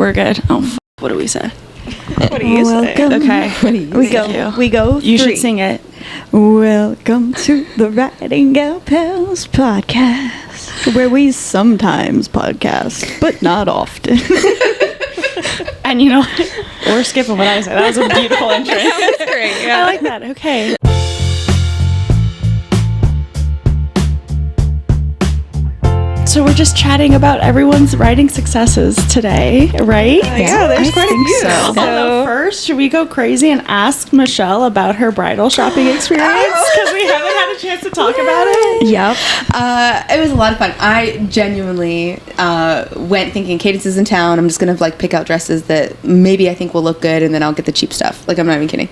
we're good. Oh, what do we say? What do you say? Okay. What do you We go. You should sing it. Welcome to the Riding Gal Pals podcast, where we sometimes podcast, but not often. And you know, we're skipping what I said. That was a beautiful intro. That was great. Yeah. I like that. Okay. So we're just chatting about everyone's writing successes today, right? Yeah, there's quite a few. So first, should we go crazy and ask Michelle about her bridal shopping experience? Because we haven't had a chance to talk about it. Yep. It was a lot of fun. I genuinely went thinking Cadence is in town. I'm just going to like pick out dresses that maybe I think will look good, and then I'll get the cheap stuff. Like, I'm not even kidding.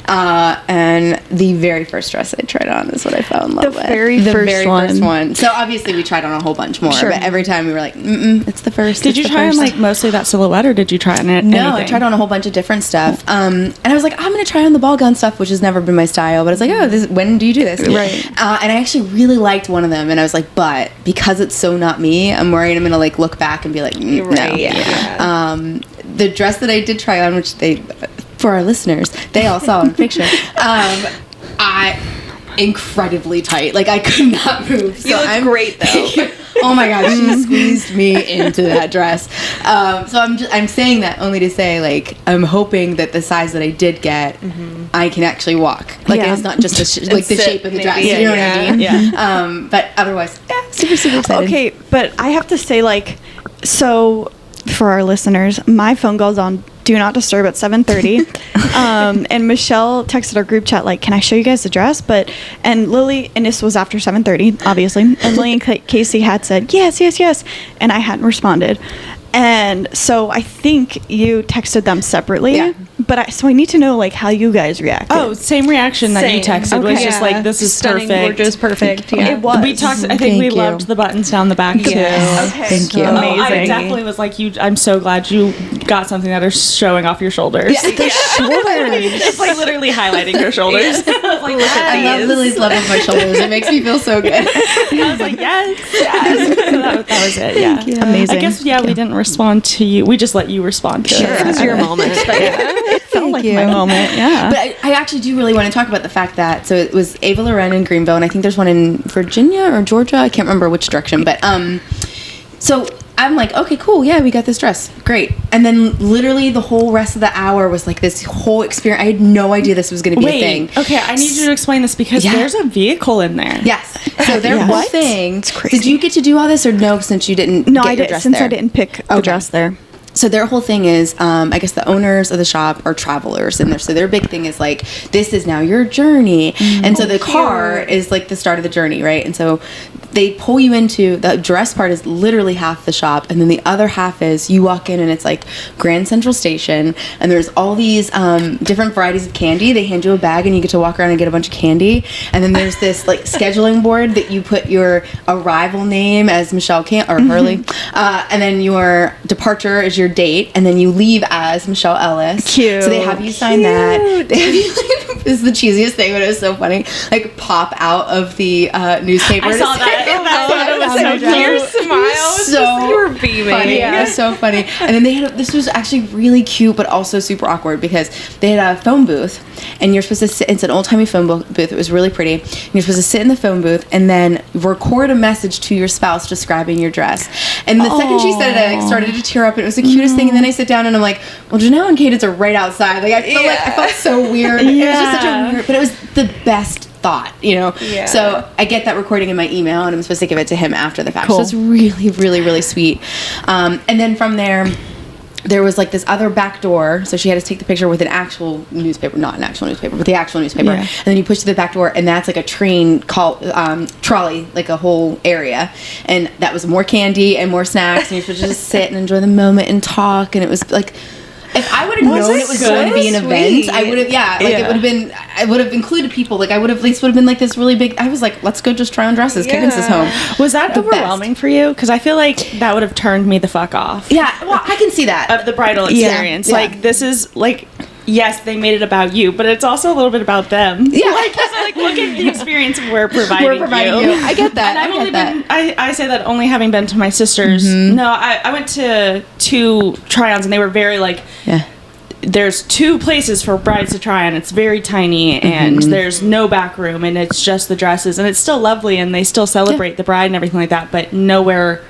And the very first dress I tried on is what I fell in love with. The very first one. So obviously we tried on a whole bunch more, Sure. but every time we were like, it's the first. Did you try on like mostly that silhouette, or did you try on it? No, I tried on a whole bunch of different stuff. And I was like, I'm going to try on the ball gown stuff, which has never been my style. But I was like, when do you do this? Right. And I actually really liked one of them. And I was like, but because it's so not me, I'm worried I'm going to like look back and be like, no. Yeah. The dress that I did try on, which for our listeners, they all saw in the picture, incredidly tight. Like, I could not move. So You look great, though. Oh my god, she squeezed me into that dress. So I'm saying that only to say, like, I'm hoping that the size that I did get, I can actually walk. Like, Yeah. it's not just the shape of the dress. maybe. You know what I mean? Yeah. But otherwise, super excited. Okay, but I have to say, like, so for our listeners, my phone goes on Do Not Disturb at 7:30, and Michelle texted our group chat like, "Can I show you guys the dress?" And Lilly, and this was after 7:30, obviously, and Lilly and Casey had said yes, and I hadn't responded. And so I think you texted them separately. Yeah. But so I need to know like how you guys reacted. Oh, same reaction that you Same. texted was Okay. just like, this is Stunning, perfect. gorgeous, perfect. Yeah. It was. We talked. I think Thank we you. loved the buttons down the back too. Yes. Okay. Thank you. Oh, I Amazing. definitely was like, I'm so glad you got something that is showing off your shoulders. Yeah. The shoulders. It's like literally highlighting her shoulders. I was like, I love Lily's love of my shoulders. It makes me feel so good. I was like, yes. So that was it. Yeah. you. Amazing. I guess, we didn't respond to you. We just let you respond to Sure, it. it was your moment. It felt like you. my moment. Yeah. But I actually do really want to talk about the fact that, so it was Ava Loren in Greenville, and I think there's one in Virginia or Georgia. I can't remember which direction. But so I'm like, okay, cool. Yeah, we got this dress. Great. And then literally the whole rest of the hour was like this whole experience. I had no idea this was going to be a thing. Okay, I need you to explain this because Yeah. there's a vehicle in there. Yes. So their Yeah. whole What? thing. It's crazy. Did you get to do all this or no, since you didn't No, get I your did dress since there? I didn't pick the Okay. dress there. So their whole thing is, I guess the owners of the shop are travelers, and so their big thing is like, this is now your journey, and so the car is like the start of the journey, right? And so they pull you into the dress part is literally half the shop, and then the other half is you walk in and it's like Grand Central Station, and there's all these different varieties of candy. They hand you a bag and you get to walk around and get a bunch of candy, and then there's this like scheduling board that you put your arrival name as Michelle or Hurley, and then your departure is your date, and then you leave as Michelle Ellis. Cute. So they have you sign that. They have you like, this is the cheesiest thing, but it was so funny. Like pop out of the newspaper. I saw that. Your smile was So just, you were beaming. Funny. Yeah, it was so funny. And then they had this was actually really cute, but also super awkward because they had a phone booth, and you're supposed to sit. It's an old timey phone booth. It was really pretty. And you're supposed to sit in the phone booth and then record a message to your spouse describing your dress. And the second she said it, I started to tear up, and it was the cutest thing. And then I sit down and I'm like, well, Janelle and Cadence are right outside. Like I felt so weird. It was just such a weird, but it was the best thought, Yeah. So I get that recording in my email, and I'm supposed to give it to him after the fact. Cool. So it's really, really, really sweet. And then from there was like this other back door, so she had to take the picture with an actual newspaper, not an actual newspaper, but the actual newspaper. Yeah. And then you push to the back door, and that's like a train trolley, like a whole area. And that was more candy and more snacks, and you're supposed to just sit and enjoy the moment and talk. And it was like, if I would have known it was going to be an event, I would have, it would have been, I would have included people. Like, I would have, this would have been like this really big, I was like, let's go just try on dresses. Cadence is home. Was that The overwhelming for you? Because I feel like that would have turned me the fuck off. Yeah, well, I can see that. Of the bridal experience. Yeah. Like, this is like, yes, they made it about you, but it's also a little bit about them. Yeah. Like, 'cause like, look at the experience we're providing, you. I get that. And I've I only get been, I say that only having been to my sister's. No, I went to 2 try-ons, and they were very, like, Yeah. there's 2 places for brides to try on. It's very tiny, and there's no back room, and it's just the dresses, and it's still lovely, and they still celebrate the bride and everything like that, but nowhere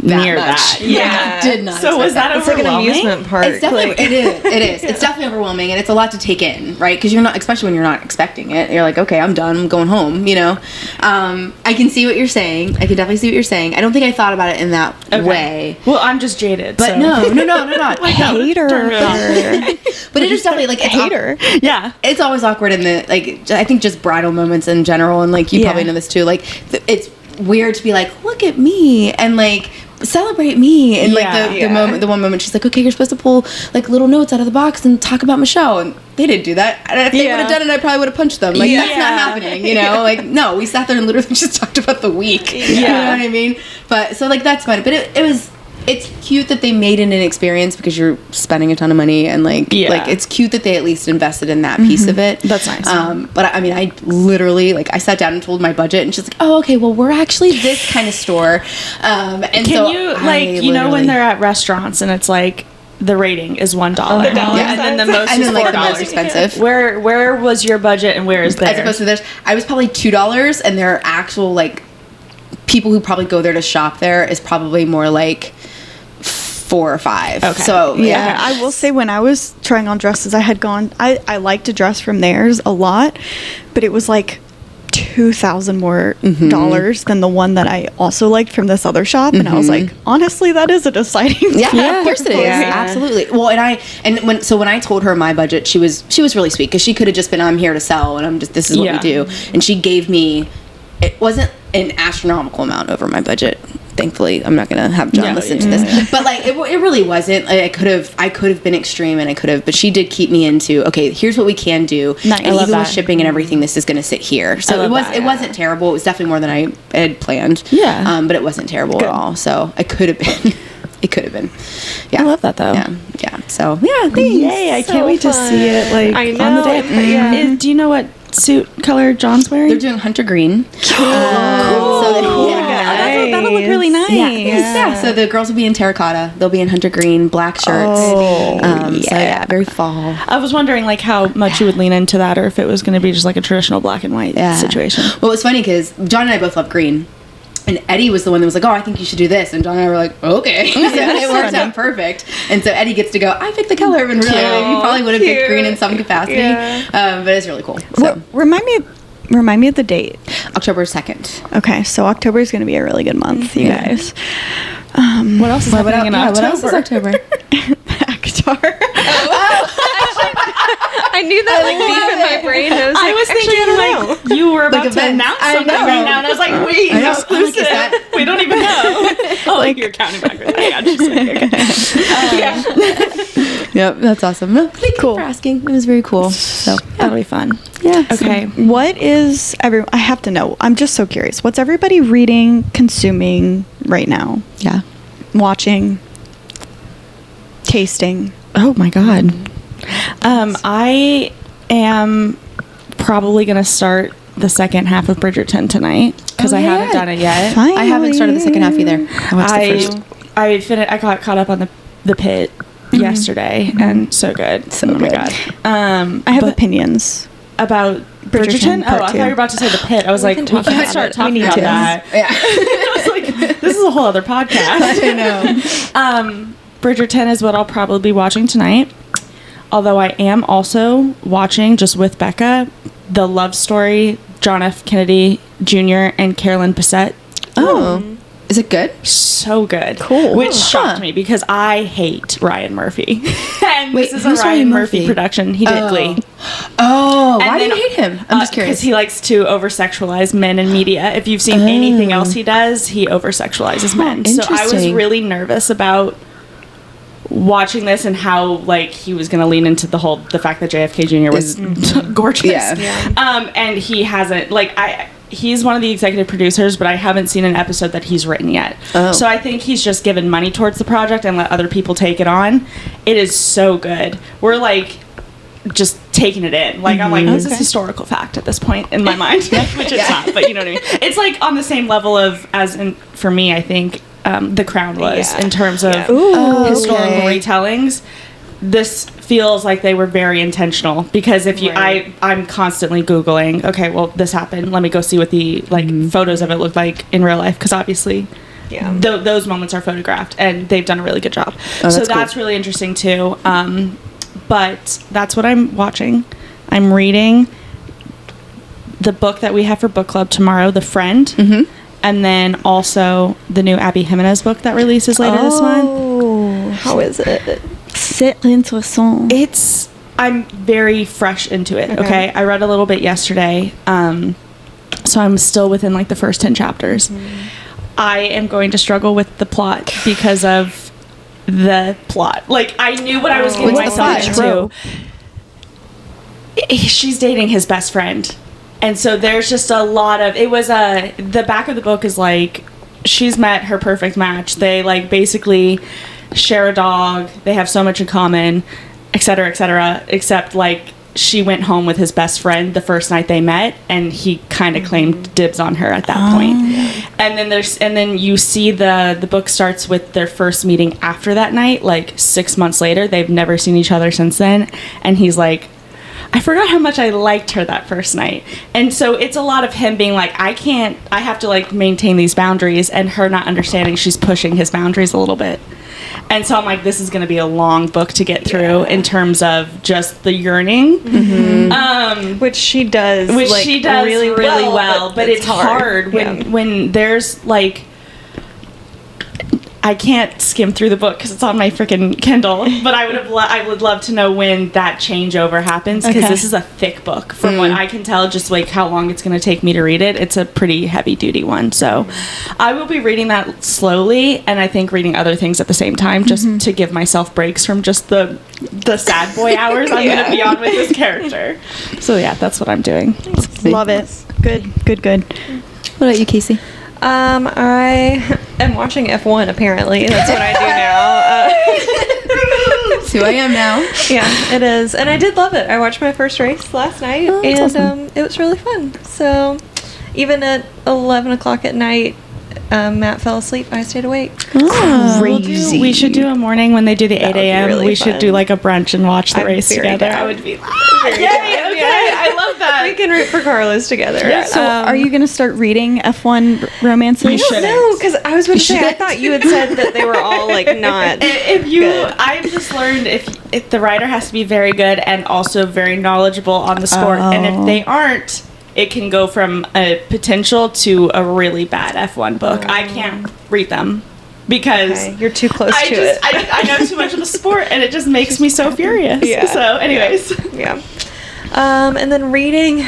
near much. that. Yeah. Did not So was that It's like an overwhelming? amusement park. It's definitely it is. It's definitely overwhelming, and it's a lot to take in, right? Because you're not, especially when you're not expecting it. You're like, okay, I'm done. I'm going home. You know, I can see what you're saying. I can definitely see what you're saying. I don't think I thought about it in that way. Well, I'm just jaded. But so. no, not. Hater. But it is definitely like it's Hater. Yeah. It's always awkward in the like. I think just bridal moments in general, and like you probably know this too. Like it's weird to be like, look at me, and like celebrate me, and like the one moment she's like, okay, you're supposed to pull like little notes out of the box and talk about Michelle, and they didn't do that. And if they would have done it, I probably would have punched them. Like that's not happening, you know. Like no, we sat there and literally just talked about the week. You know what I mean? But so like that's fun. But it's cute that they made it an experience because you're spending a ton of money, and like it's cute that they at least invested in that piece of it. That's nice. But I mean, I literally like I sat down and told my budget, and she's like, "Oh, okay. Well, we're actually this kind of store." And Can so you like you know when they're at restaurants and it's like the rating is $1, and then the most and is then like the $4. most expensive. Where was your budget and where is theirs? As opposed to theirs, I was probably $2, and their actual like people who probably go there to shop there is probably more like 4 or 5. Okay. So Yeah, I will say when I was trying on dresses, I had gone. I liked a dress from theirs a lot, but it was like $2,000 more dollars than the one that I also liked from this other shop, and I was like, honestly, that is a deciding. Yeah, of course it is. Absolutely. Well, when I told her my budget, she was really sweet because she could have just been, I'm here to sell, and this is what we do, and she gave me. It wasn't an astronomical amount over my budget. Thankfully, I'm not gonna have John listen to this, but like it really wasn't. Like, I could have been extreme, and but she did keep me into okay. Here's what we can do, Nice. and even with shipping and everything, this is gonna sit here. So it wasn't terrible. It was definitely more than I had planned. Yeah, but it wasn't terrible at all. So it could have been. It could have been. Yeah, I love that though. Yeah. So thanks. Yay! I can't wait to see it. Like I know. on the day. Do you know what suit color John's wearing? They're doing hunter green. Cool. So That'll look really nice. Yeah. So the girls will be in terracotta. They'll be in hunter green, black shirts. So very fall. I was wondering like how much you would lean into that, or if it was going to be just like a traditional black and white situation. Well, it's funny because John and I both love green. And Eddie was the one that was like, oh, I think you should do this. And John and I were like, okay. So it works out perfect. And so Eddie gets to go, I picked the color. And really, he probably would have picked green in some capacity. Yeah. But it's really cool. So Remind me of the date. October 2nd. Okay, so October is going to be a really good month, you guys. What else is happening in October? What else is October? Actar. I knew that like deep in my brain. I was thinking like you were about to announce something right now, and I was like, wait, exclusive. We don't even know. Oh, like you're counting backwards. I got you. Yep, that's awesome. No, thank you for asking. It was very cool. So that'll be fun. Yeah. Okay. What is I have to know. I'm just so curious. What's everybody reading, consuming right now? Yeah. Watching, tasting. Oh my god. I am probably gonna start the second half of Bridgerton tonight because I haven't done it yet. Finally. I haven't started the second half either. I watched the first. I got caught up on the pit yesterday, and so good. Oh my god. I have opinions about Bridgerton. Part I thought two. you were about to say the pit. I was like, we can't start talking about that. Yeah. I was like, this is a whole other podcast. I know. Bridgerton is what I'll probably be watching tonight. Although I am also watching, just with Becca, the love story, John F. Kennedy Jr. and Carolyn Bessette. Oh. Is it good? So good. Cool. Which shocked me because I hate Ryan Murphy. And Wait, this is a who's Ryan Ryan Murphy Murphy production. He did Glee. Oh, And why do then, you hate him? I'm just curious. Because he likes to over-sexualize men in media. If you've seen anything else he does, he over-sexualizes men. So I was interesting. really nervous about watching this and how like he was going to lean into the fact that JFK Jr. was gorgeous. Yeah. And he hasn't he's one of the executive producers, but I haven't seen an episode that he's written yet. Oh. So I think he's just given money towards the project and let other people take it on. It is so good. We're like just taking it in. Like, I'm like, this is historical fact at this point in my mind, which it's not, but you know what I mean? It's like on the same level of, for me, I think, The Crown was in terms of historical retellings. This feels like they were very intentional, because if you, I'm constantly Googling, okay, well, this happened. Let me go see what the photos of it look like in real life, because obviously those moments are photographed, and they've done a really good job. So that's really interesting too. But that's what I'm watching. I'm reading the book that we have for book club tomorrow, The Friend, and then also the new Abby Jimenez book that releases later this month. Oh, how is it? C'est intéressant. I'm very fresh into it. Okay. I read a little bit yesterday, so I'm still within like the first 10 chapters. I am going to struggle with the plot because of the plot. Like, I knew what I was getting myself into. She's dating his best friend, and so there's just a lot of the back of the book is like, she's met her perfect match. They like basically share a dog, they have so much in common, etc., except like she went home with his best friend the first night they met, and he kind of claimed dibs on her at that point. And then you see the book starts with their first meeting after that night, like 6 months later. They've never seen each other since then, and he's like, I forgot how much I liked her that first night. And so it's a lot of him being like, I have to like maintain these boundaries, and her not understanding she's pushing his boundaries a little bit. And so I'm like, this is going to be a long book to get through in terms of just the yearning. Which she does really well, but it's hard when there's like, I can't skim through the book because it's on my freaking Kindle, but I would love to know when that changeover happens, because this is a thick book from what I can tell, just like how long it's going to take me to read it. It's a pretty heavy duty one, so I will be reading that slowly, and I think reading other things at the same time, just to give myself breaks from just the sad boy hours I'm going to be on with this character. So yeah, that's what I'm doing. Love it. Good. What about you, Casey? I am watching F1, apparently. That's what I do now. That's who I am now. Yeah, it is. And I did love it. I watched my first race last night, and awesome. It was really fun. So even at 11 o'clock at night, Matt fell asleep. I stayed awake. Crazy. We should do a morning when they do the 8 a.m. Really we should do like a brunch and watch the race together. Down. I would be Yay, I love that. We can root for Carlos together. Yeah. So are you going to start reading F1 romances? I don't know, because I was going to say, I thought you had said that they were all like not good. I've just learned if the writer has to be very good and also very knowledgeable on the sport, and if they aren't, it can go from a potential to a really bad F1 book. I can't read them because you're too close to it. I know too much of the sport, and it just makes me so furious. Yeah. So anyways. Yeah. And then reading,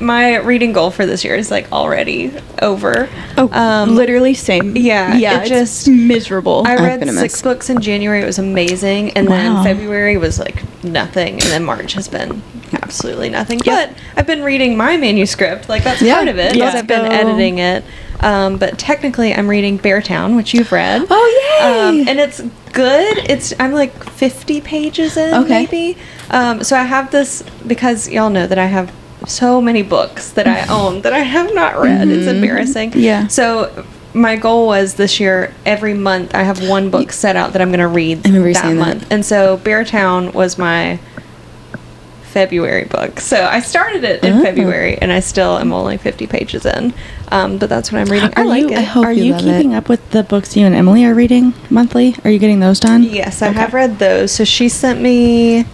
my reading goal for this year is like already over. Literally same. Yeah. It's just miserable. I read 6 books in January. It was amazing. And then February was like nothing. And then March has been absolutely nothing. Yep. But I've been reading my manuscript. Like that's part of it. Because I've been editing it. But technically I'm reading Beartown, which you've read. Oh, yay! And it's good. I'm like 50 pages in, maybe. So I have this, because y'all know that I have so many books that I own that I have not read. It's embarrassing. Yeah. So my goal was this year, every month I have one book set out that I'm going to read that month. And so Beartown was my February book. So I started it in February, and I still am only 50 pages in. But that's what I'm reading. I like it. Are you keeping up with the books you and Emily are reading monthly? Are you getting those done? Yes, I have read those. So she sent me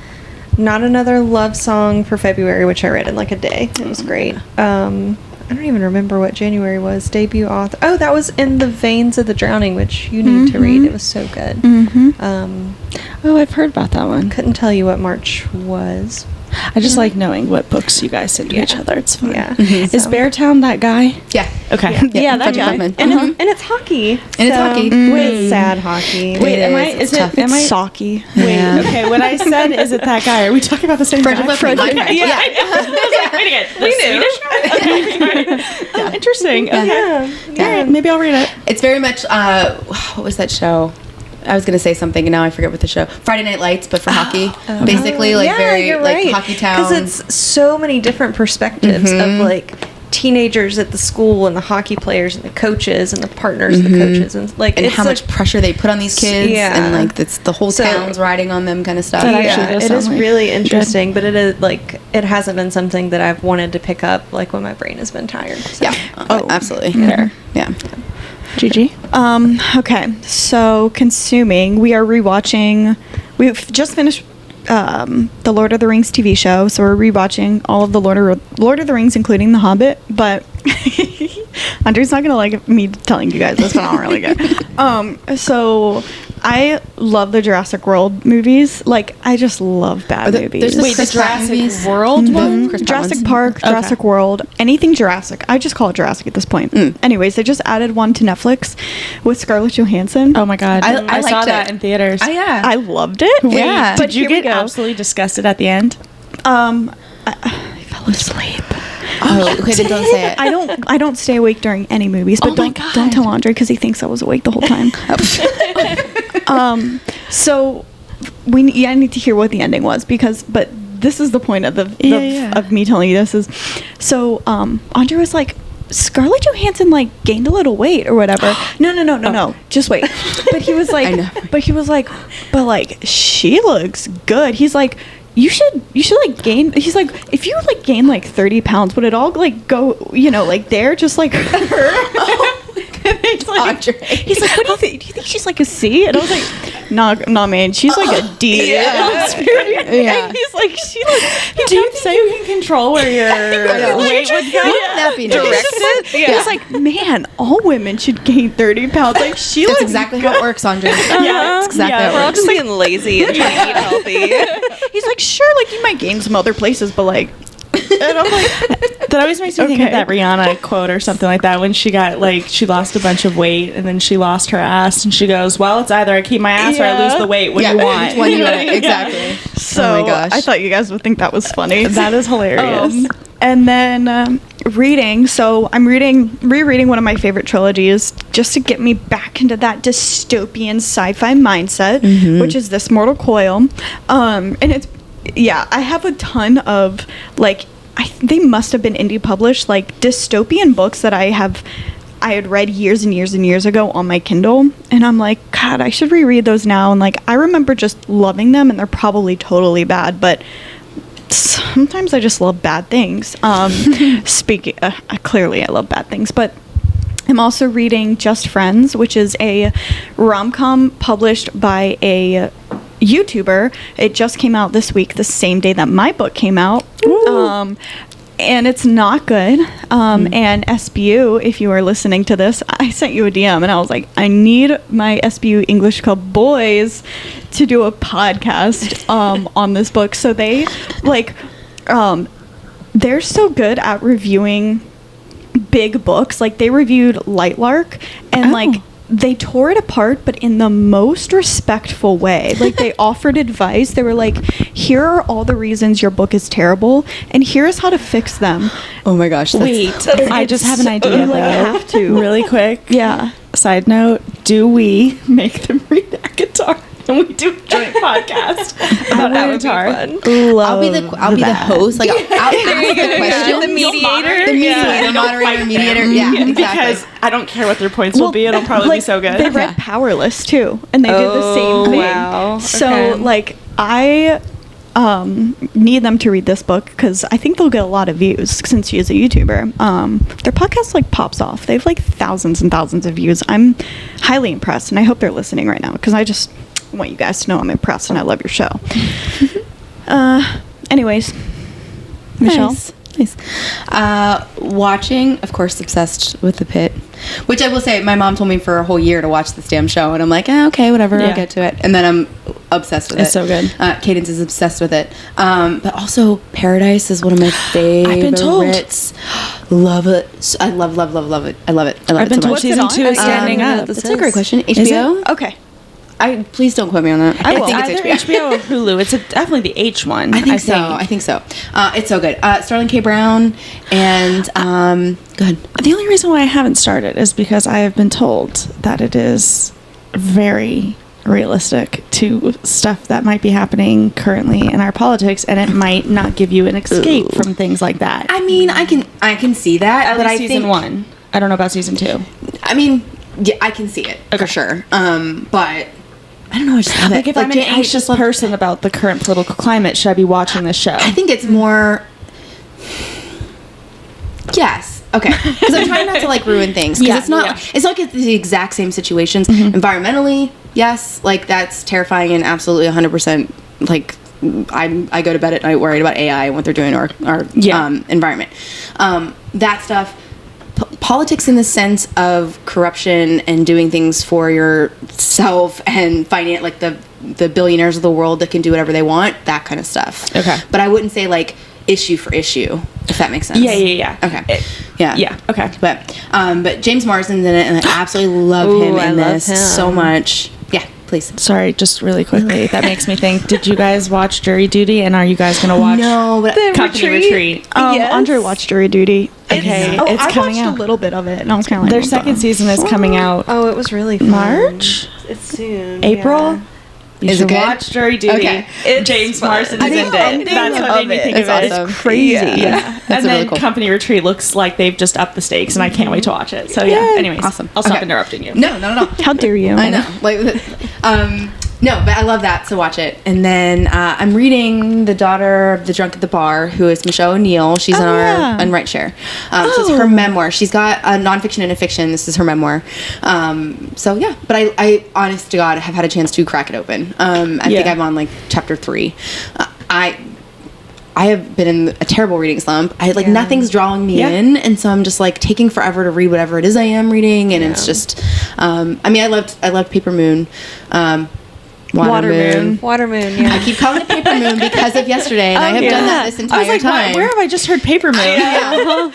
Not Another Love Song for February, which I read in like a day. It was great. I don't even remember what January was. Debut author. Oh, that was In the Veins of the Drowning, which you need to read. It was so good. I've heard about that one. Couldn't tell you what March was. I just like knowing what books you guys send to each other. It's fun. Yeah. Is Beartown that guy? Yeah. Okay. Yeah, that guy. And it's hockey. And it's hockey. It's sad hockey. Wait, am I Socky. Wait, okay. When I said, is it that guy? Are we talking about the same guy? Okay. Yeah. I was like, wait again. The Swedish guy? Okay. Oh, interesting. Okay. Yeah. All right, maybe I'll read it. It's very much, what was that show? I was gonna say something and now I forget what the show. Friday Night Lights, but for hockey. Basically, like you're like right. hockey town. Because it's so many different perspectives of like teenagers at the school and the hockey players and the coaches and the partners of the coaches and like and it's how like, much pressure they put on these kids and like that's the whole town's riding on them kind of stuff. It is really interesting, but it is like it hasn't been something that I've wanted to pick up like when my brain has been tired. So. Yeah. Absolutely. Yeah. Gigi? Okay, so consuming, we are rewatching. We've just finished the Lord of the Rings TV show, so we're rewatching all of the Lord of the Rings, including The Hobbit. But Andrew's not gonna like me telling you guys this, but I don't really care. So I love the Jurassic World movies. Like, I just love bad movies. Wait, the Jurassic World one? Jurassic Park, Jurassic World, anything Jurassic. I just call it Jurassic at this point. Anyways, they just added one to Netflix with Scarlett Johansson. Oh my god. I saw liked that it. in theaters. I loved it. Yeah. Did you get absolutely disgusted at the end? I fell asleep. Oh, okay, then don't say it. I don't stay awake during any movies, but don't tell Andre because he thinks I was awake the whole time. So I need to hear what the ending was but this is the point of of me telling you this is so Andre was like, Scarlett Johansson like gained a little weight or whatever. No. Just wait. But he was like, but like she looks good. He's like, you should like gain. He's like, if you like gain like 30 pounds, would it all like go, like there, just like her? He's like, what do you think? Do you think she's like a C? And I was like, nah, man, she's like a D. Yeah. And he's like, Do you think you can control where your weight would go? Wouldn't that be nice? He's like, man, all women should gain 30 pounds. Like, she That's looks exactly how it works, Andre. Yeah. That's exactly how We're it all works. just being lazy and trying to eat healthy. He's like, sure, like you might gain some other places, but like, and I'm like, That always makes me think of that Rihanna quote or something like that when she got like she lost a bunch of weight and then she lost her ass and she goes, well, it's either I keep my ass or I lose the weight. What do you want? Which one you want? Exactly. so oh my gosh. I thought you guys would think that was funny. That is hilarious. And then reading. So I'm rereading one of my favorite trilogies just to get me back into that dystopian sci-fi mindset, which is This Mortal Coil. And it's, I have a ton of like, they must have been indie published like dystopian books that I had read years and years and years ago on my Kindle, and I'm like, God, I should reread those now. And like, I remember just loving them, and they're probably totally bad, but sometimes I just love bad things. Clearly I love bad things, but I'm also reading Just Friends, which is a rom-com published by a YouTuber. It just came out this week, the same day that my book came out. And it's not good. And SBU, if you are listening to this, I sent you a DM and I was like, I need my SBU English Club boys to do a podcast on this book. So they like they're so good at reviewing big books. Like they reviewed Lightlark and like they tore it apart, but in the most respectful way. Like they offered advice. They were like, here are all the reasons your book is terrible, and here's how to fix them. Oh my gosh. Wait, I just have an idea though. I have to. Really quick. Yeah. Side note, do we make them read Avatar? And we do a joint podcast about Avatar. I'll be the host. Like I'll ask the question. The mediator. The mediator, moderator, mediator. Yeah, exactly. Because I don't care what their points will be. It'll probably be so good. They read Powerless too, and they did the same thing. Wow. So like I need them to read this book because I think they'll get a lot of views since she is a YouTuber. Their podcast like pops off. They have like thousands and thousands of views. I'm highly impressed, and I hope they're listening right now because I just want you guys to know I'm impressed and I love your show. Anyways, Michelle. Nice. Watching, of course, obsessed with The Pit, which I will say, my mom told me for a whole year to watch this damn show, and I'm like, okay, whatever, I'll get to it. And then I'm obsessed with it. It's so good. Cadence is obsessed with it. But also, Paradise is one of my favorites. I've been told. Love it. I love it. I love it. I've been so told much. season 2 is standing up. That's a great question. HBO? Okay. Please don't quote me on that. I think Either it's HBO or Hulu. It's definitely the H one. I think so. It's so good. Sterling K. Brown and good. The only reason why I haven't started is because I have been told that it is very, realistic to stuff that might be happening currently in our politics, and it might not give you an escape from things like that. I mean, I can see that, At but least I season think 1. I don't know about season 2. I mean, yeah, I can see it for sure. But I don't know. I just love Like it. if I'm an anxious person about the current political climate, should I be watching this show? I think it's more. Yes. Okay. Because I'm trying not to like ruin things. Because it's not. It's not like it's the exact same situations. Environmentally, yes. Like that's terrifying and absolutely 100%. Like I go to bed at night worried about AI and what they're doing to our environment. That stuff. Politics in the sense of corruption and doing things for yourself and finance, like the billionaires of the world that can do whatever they want, that kind of stuff. Okay. But I wouldn't say like issue for issue, if that makes sense. Yeah. Okay. Yeah. Okay. But James Marsden's in it, and I absolutely love him in this so much. Yeah, please. Sorry, just really quickly. That makes me think, did you guys watch Jury Duty, and are you guys going to watch the Company Retreat? Yes. Andre watched Jury Duty. Okay, It's I coming watched out. A little bit of it, and I was kind of like, Their second season is coming out Oh, it was really fun. March? It's soon. April? Yeah. You Is should it good? watch Jury Duty. Okay. James fun. Marsden I is think in the it. ending That's what made me think of it. awesome. It's crazy. Yeah. That's And really then cool. Company Retreat looks like they've just upped the stakes, and I can't wait to watch it. So yeah. Anyways, Awesome. I'll stop Okay. interrupting you. No. How dare you? I know. Like, no, but I love that, so watch it. And then I'm reading The Daughter of the Drunk at the Bar, who is Michelle O'Neill. She's on Right Share. So it's her memoir. She's got a nonfiction and a fiction. This is her memoir. So yeah, but I honest to God, have had a chance to crack it open. I think I'm on like chapter 3. I have been in a terrible reading slump. Nothing's drawing me in, and so I'm just like taking forever to read whatever it is I am reading, and it's just. I mean, I loved Paper Moon. Water Moon. Yeah. I keep calling it Paper Moon because of yesterday, and I have done that this entire I was like, time. where have I just heard Paper Moon?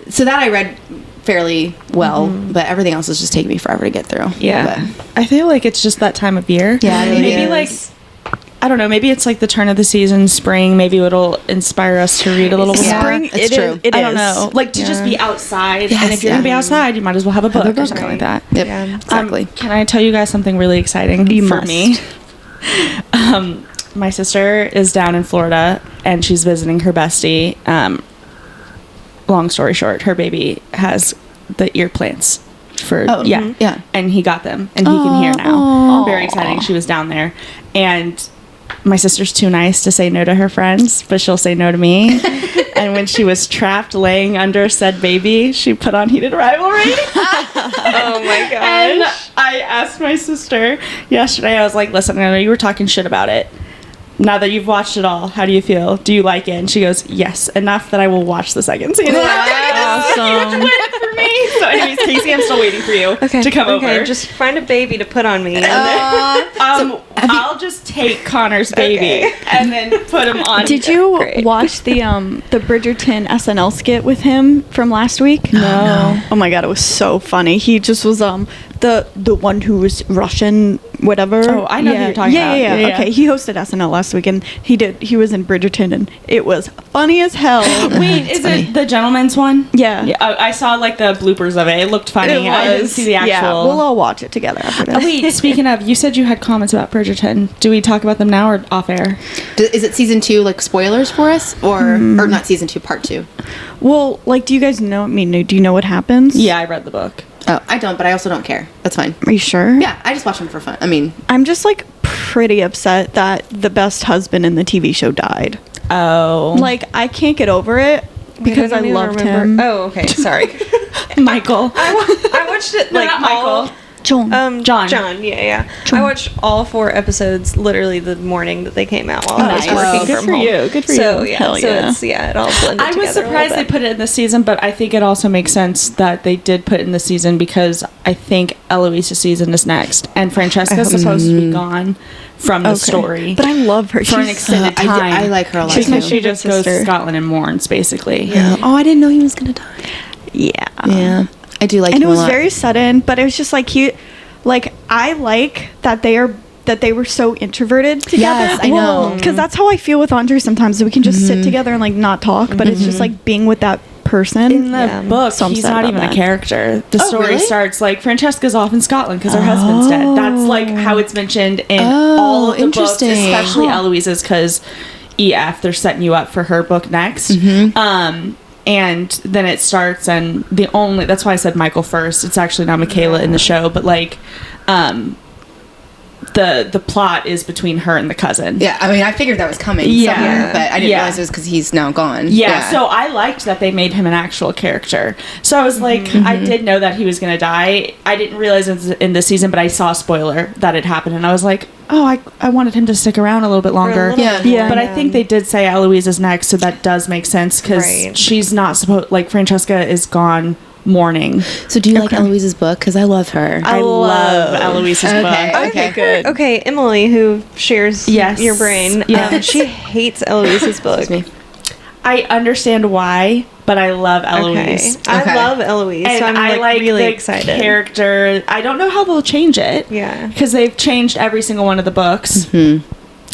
So that I read fairly well, but everything else is just taking me forever to get through. Yeah. I feel like it's just that time of year. Yeah, it maybe is. like, I don't know, maybe it's like the turn of the season, spring. Maybe it'll inspire us to read a little bit more. Spring, it's true. It I don't is. know. Like to just be outside. Yes, and if you're going to be outside, you might as well have a book or something like that. Yep, Yeah. exactly. Can I tell you guys something really exciting for must. me? My sister is down in Florida, and she's visiting her bestie. Long story short, her baby has the ear plants for yeah. and he got them, and he can hear now. Very exciting. She was down there, and my sister's too nice to say no to her friends, but she'll say no to me. And when she was trapped laying under said baby, she put on Heated Rivalry. Oh my And gosh. I asked my sister yesterday, I was like, listen, I know you were talking shit about it. Now that you've watched it all, how do you feel? Do you like it? And she goes, yes, enough that I will watch the second season. Awesome. Huge win for me. So anyways, Casey, I'm still waiting for you to come over. Just find a baby to put on me. I'll just take Connor's baby and then put him on. Did you Great. watch the Bridgerton SNL skit with him from last week? No. Oh my god, it was so funny. He just was the one who was Russian, whatever. Oh, I know who you're talking about. Yeah. Yeah. Okay, he hosted SNL last week, and he was in Bridgerton, and it was funny as hell. Wait, is it the gentleman's one? Yeah. Yeah, I saw like the bloopers of it. It looked funny. I didn't see the actual. Yeah, we'll all watch it together after this. Wait, speaking of, you said you had comments about Bridgerton. Do we talk about them now or off air? Is it season 2 like spoilers for us, or not season 2, part 2? Well, like, do you guys know? I mean, do you know what happens? Yeah, I read the book. Oh, I don't, but I also don't care. That's fine. Are you sure? Yeah, I just watch them for fun. I mean, I'm just like pretty upset that the best husband in the TV show died. Oh. Like, I can't get over it because I don't even loved remember. him. Oh, okay. Sorry. Michael. I watched it like not all. Michael. John. John. Yeah. John. I watched all 4 episodes literally the morning that they came out while Nice. I was working Good from for home. you. Good for So you. yeah, Hell so yeah. it's it all blended I was together a little surprised they bit. put it in the season, but I think it also makes sense that they did put it in the season because I think Eloise's season is next, and Francesca's supposed to be gone from the Okay. story But I love her. for an extended time. I like her a lot Because too. she just goes to sister. Scotland and mourns, basically. Yeah. Oh, I didn't know he was gonna die. Yeah. Yeah, I do like And him it was a lot. very sudden, but it was just like I like that they were so introverted together. Yes, I know. Because that's how I feel with Andre sometimes. We can just sit together and like not talk, but it's just like being with that person. In the book, So I'm he's sad not about even that. a character. The story really? starts like Francesca's off in Scotland because her husband's dead. That's like how it's mentioned in all of the books, interesting. especially Eloise's, because EF, they're setting you up for her book next. And then it starts, and that's why I said Michael first. It's actually not Michaela in the show, but like the plot is between her and the cousin. Yeah, I mean, I figured that was coming somewhere, but I didn't realize it was because he's now gone. Yeah, so I liked that they made him an actual character. So I was like, I did know that he was going to die. I didn't realize it in this season, but I saw a spoiler that it happened, and I was like, oh, I wanted him to stick around a little bit longer. Yeah. But I think they did say Eloise is next, so that does make sense, because she's not supposed, like, Francesca is gone mourning. So do you like Eloise's book? Because I love her. I love Eloise's book. Okay, good. Okay, Emily, who shares your brain, she hates Eloise's book. I understand why, but I love Eloise. Okay. I love Eloise, And so I'm like really excited. Character. I don't know how they'll change it. Yeah. Because they've changed every single one of the books.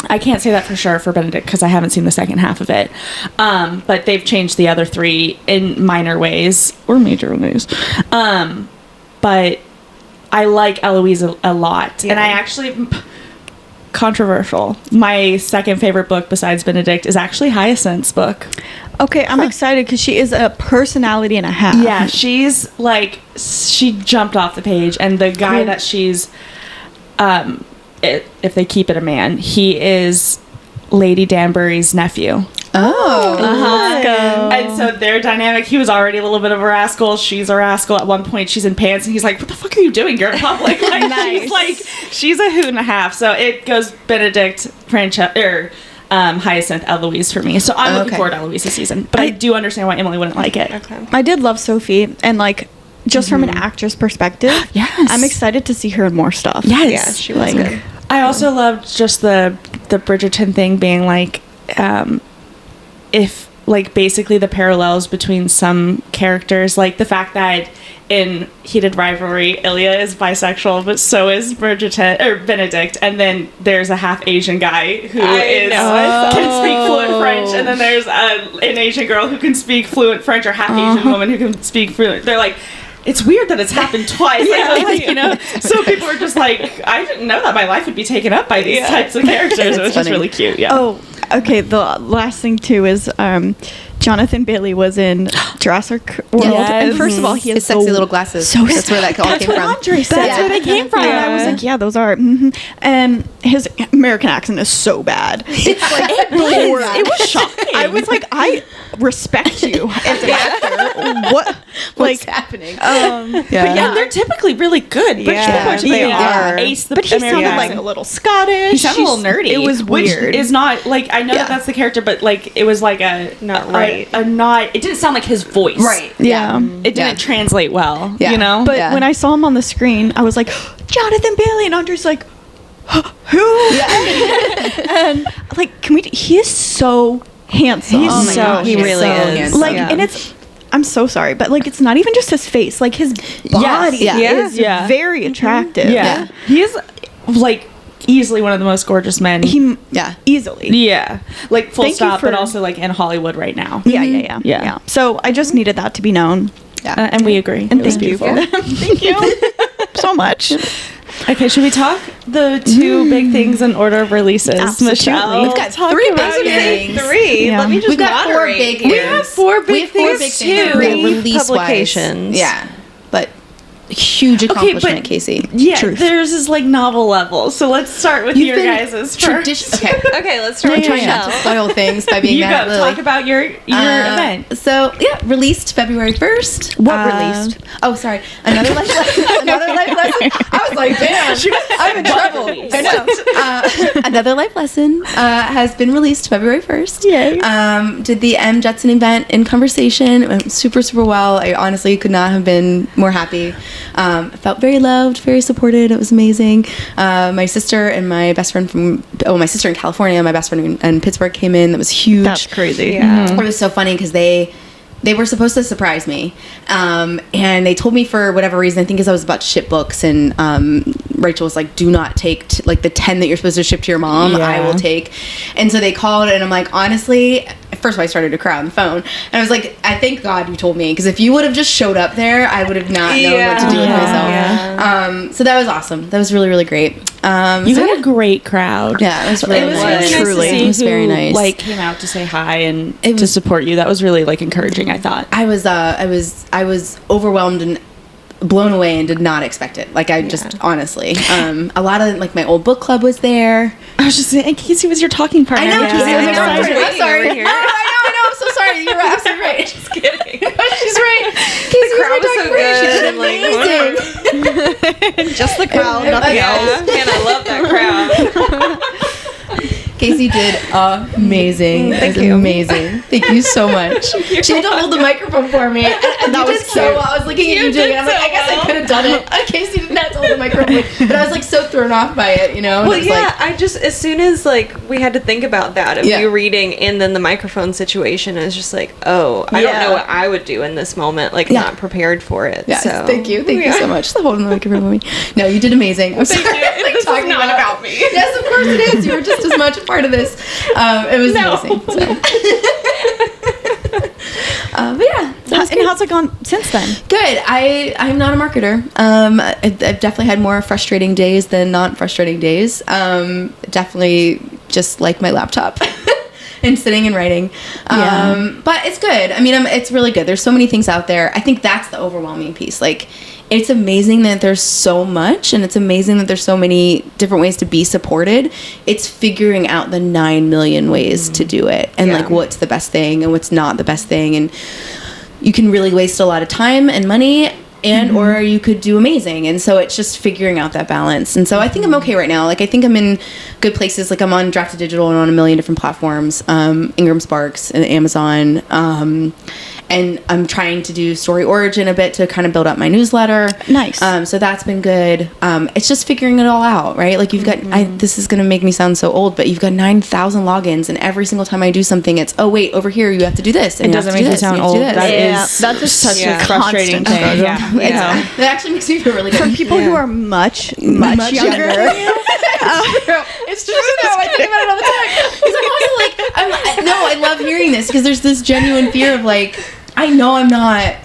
I can't say that for sure for Benedict because I haven't seen the second half of it. But they've changed the other three in minor ways or major ways. But I like Eloise a lot. Yeah. And I actually... Controversial. My second favorite book besides Benedict is actually Hyacinth's book. Okay, I'm excited because she is a personality and a half. Yeah, she's like, she jumped off the page, and the guy that she's, if they keep it a man, he is Lady Danbury's nephew. Oh. Let's go. And so their dynamic, he was already a little bit of a rascal. She's a rascal. At one point, she's in pants, and he's like, what the fuck are you doing? You're in public. Like, she's like, she's a hoot and a half. So it goes Benedict, Hyacinth, Eloise for me. So I'm looking forward to Eloise's season. But I do understand why Emily wouldn't like it. Okay. I did love Sophie, and like, just from an actress perspective, Yes. I'm excited to see her in more stuff. Yes. Yeah, she was good. I also loved just the Bridgerton thing being like, if like basically the parallels between some characters, like the fact that in Heated Rivalry, Ilya is bisexual, but so is Bridgerton or Benedict, and then there's a half Asian guy who can speak fluent French, and then there's an Asian girl who can speak fluent French, or half Asian woman who can speak fluent. They're like, it's weird that it's happened twice. Like, you know, so people are just like, I didn't know that my life would be taken up by these types of characters. It was just really cute. Yeah. Oh, okay. The last thing too is Jonathan Bailey was in Jurassic World, and first of all, he has his sexy little glasses. That's where that all That's came what from. Andre said. That's where they came from. And I was like, yeah, those are. And his American accent is so bad. It's like it was shocking. I was like, I respect you as an actor. What's happening? But yeah, they're typically really good. British people are typically ace the But he American sounded like accent. a little Scottish. He sounded a little nerdy. It was weird. Which is not like, I know that that's the character, but like it was like Not right. It didn't sound like his voice. Right. Yeah. It didn't translate well. Yeah. You know. But when I saw him on the screen, I was like, Jonathan Bailey, and Andre's like, who? And like, he is so handsome. He's Oh my gosh, he he's really so is. handsome. Like, and it's. I'm so sorry, but like, it's not even just his face. Like, his body is very attractive. Yeah. He is like easily one of the most gorgeous men. Easily. Yeah. Like full Thank you stop, for- but also like in Hollywood right now. Yeah. So I just needed that to be known. And we agree. And It was thank you for beautiful. Thank you so much. Okay, should we talk the two big things in order of releases? Absolutely. Michelle, We've got talk three about big your- things. Three. Yeah. Let me just We've got four moderate. big We have four big things too. Release publications. Yeah, but huge accomplishment, Casey. Yeah, Truth. theirs is like novel level. So let's start with your guys' first. Okay. Okay, let's start I'm with trying not to Michelle. spoil things by being You mad go at Lily. talk about your event. So released February 1st. What released? Oh, sorry. Another life lesson. Another life lesson. I was like, damn, I'm in trouble. I know. Another life lesson has been released February 1st. Yay. Did the M Jetson event in conversation. It went super, super well. I honestly could not have been more happy. Felt very loved, very supported. It was amazing. My sister and my best friend my sister in California, my best friend in Pittsburgh came in. That was huge. That's crazy. Yeah. It was so funny because they were supposed to surprise me, and they told me for whatever reason, I think because I was about to ship books, and Rachel was like, do not take like the 10 that you're supposed to ship to your mom. I will take. And so they called, and I'm like, honestly, first of all, I started to cry on the phone. And I was like, I thank God you told me, because if you would have just showed up there, I would have not known what to do with myself. Yeah. So that was awesome. That was really, really great. You had a great crowd. Yeah, it was really nice. Truly. It was very nice. Like, came out to say hi and to support you. That was really, like, encouraging, I thought. I was overwhelmed and blown away and did not expect it. Like, I just, honestly, a lot of, like, my old book club was there. I was just saying, Casey was your talking partner. I know, Casey was my I'm sorry. I know, I'm so sorry. You're absolutely right. Just kidding. She's right. Casey was my talking partner. She did amazing. Just the crowd, nothing else. Man, I love that crowd. Casey did amazing. Thank you. Amazing. Thank you so much. She had to hold the microphone for me. And that was so well. I was looking at you doing it. I'm like, I guess I could have done it. Casey didn't have to hold the microphone. But I was like so thrown off by it, you know? Well, yeah, I just, as soon as like we had to think about that of you reading and then the microphone situation, I was just like, oh, I don't know what I would do in this moment, like not prepared for it. Yeah, so thank you so much for holding the microphone for me. No, you did amazing. I'm sorry. Like, this is not about me. Yes, of course it is. You were just as much a part of this. It was amazing. So. But yeah. And how's it gone since then? Good. I'm not a marketer. I've definitely had more frustrating days than not frustrating days. Definitely just like my laptop. And sitting and writing. But it's good. I mean, it's really good. There's so many things out there. I think that's the overwhelming piece. Like, it's amazing that there's so much, and it's amazing that there's so many different ways to be supported. It's figuring out the 9 million ways to do it, and like what's the best thing and what's not the best thing. And you can really waste a lot of time and money, and or you could do amazing. And so it's just figuring out that balance. And so I think I'm okay right now. Like, I think I'm in good places. Like, I'm on Drafted Digital and on a million different platforms, Ingram Sparks and Amazon. And I'm trying to do Story Origin a bit to kind of build up my newsletter. Nice. So that's been good. It's just figuring it all out, right? Like, you've got, this is going to make me sound so old, but you've got 9,000 logins, and every single time I do something, it's, oh, wait, over here, you have to do this. And it doesn't make me sound old. That's just such a frustrating thing. Yeah. It actually makes me feel really good. For people who are much younger. It's true, though. I think about it all the time. Because I'm also like, I love hearing this, because there's this genuine fear of like, I know I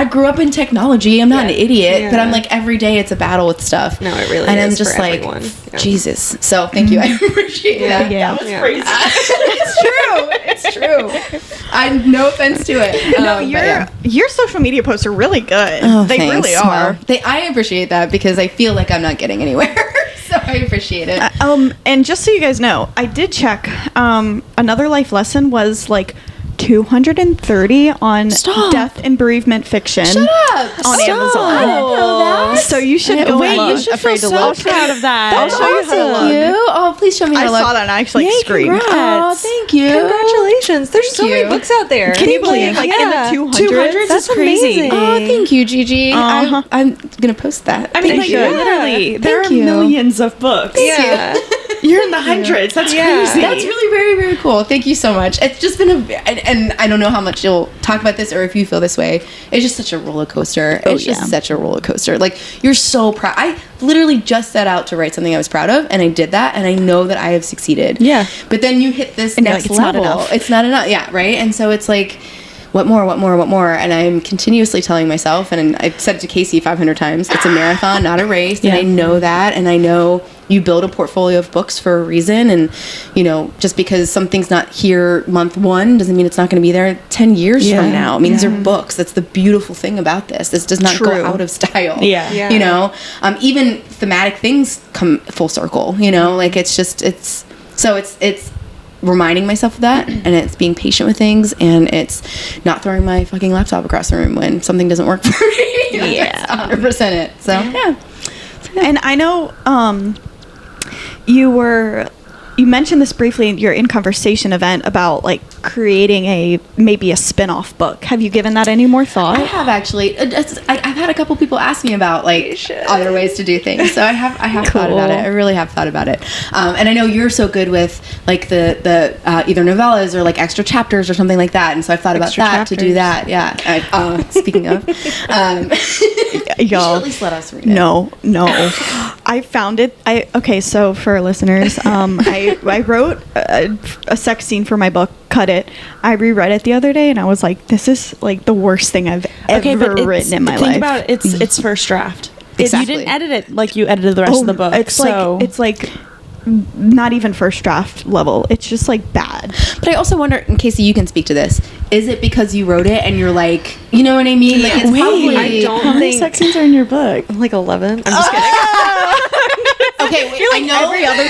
grew up in technology. I'm not an idiot, but I'm like, every day it's a battle with stuff. No, it really and is. I'm just for like, everyone. Jesus. So thank you. I appreciate that. Yeah. That was crazy. It's true. I no offense to it. No, your social media posts are really good. Oh, they thanks. really are. Well, I appreciate that, because I feel like I'm not getting anywhere. So I appreciate it. And just so you guys know, I did check. Another life lesson was like 230 on death and bereavement fiction. Shut up. On Amazon. I didn't know that. So you should go and look. You should feel so proud of that. I'll show you how to look. Thank you. Oh, please show me how I to look. saw that and I actually screamed. Oh, thank you. Congratulations. There's so many you. books out there. Can you believe, like, in the 200s? That's crazy. Oh, thank you, Gigi. I'm going to post that. I mean, Thank like, you. literally, there Thank are you. millions of books. Yeah. You're in the hundreds. That's crazy. That's really very, very cool. Thank you so much. It's just been and I don't know how much you'll talk about this or if you feel this way. It's just such a roller coaster. It's just such a roller coaster. Like, you're so proud. I literally just set out to write something I was proud of, and I did that, and I know that I have succeeded. Yeah. But then you hit this And next you're like, level. It's not enough. Yeah, right? And so it's like, what more? And I'm continuously telling myself, and I've said it to Casey 500 times, it's a marathon, not a race. And I know that, and I know you build a portfolio of books for a reason. And, you know, just because something's not here month 1 doesn't mean it's not going to be there 10 years from now. I mean, these are books. That's the beautiful thing about this. This does not go out of style. Yeah. You know, even thematic things come full circle, you know, like it's reminding myself of that, and it's being patient with things, and it's not throwing my fucking laptop across the room when something doesn't work for me. Yeah. 100% it. So, yeah. And I know you mentioned this briefly in your In Conversation event about like creating maybe a spin-off book. Have you given that any more thought? I have actually. I've had a couple people ask me about like other ways to do things, so I have thought about it. I really have thought about it. And I know you're so good with like the either novellas or like extra chapters or something like that, and so I've thought about that to do that. Yeah. Speaking of, you should at least let us read it. No. I found it. So for listeners, I wrote a sex scene for my book cut it. I reread it the other day, and I was like, this is like the worst thing I've ever written in my life. Think about it, it's first draft. Exactly. You didn't edit it like you edited the rest of the book. It's like not even first draft level. It's just like bad. But I also wonder, and Casey, you can speak to this. Is it because you wrote it and you're like, you know what I mean? Like, it's probably. I don't How many think sex scenes are in your book? like 11. I'm just kidding. Okay, wait, I know every other.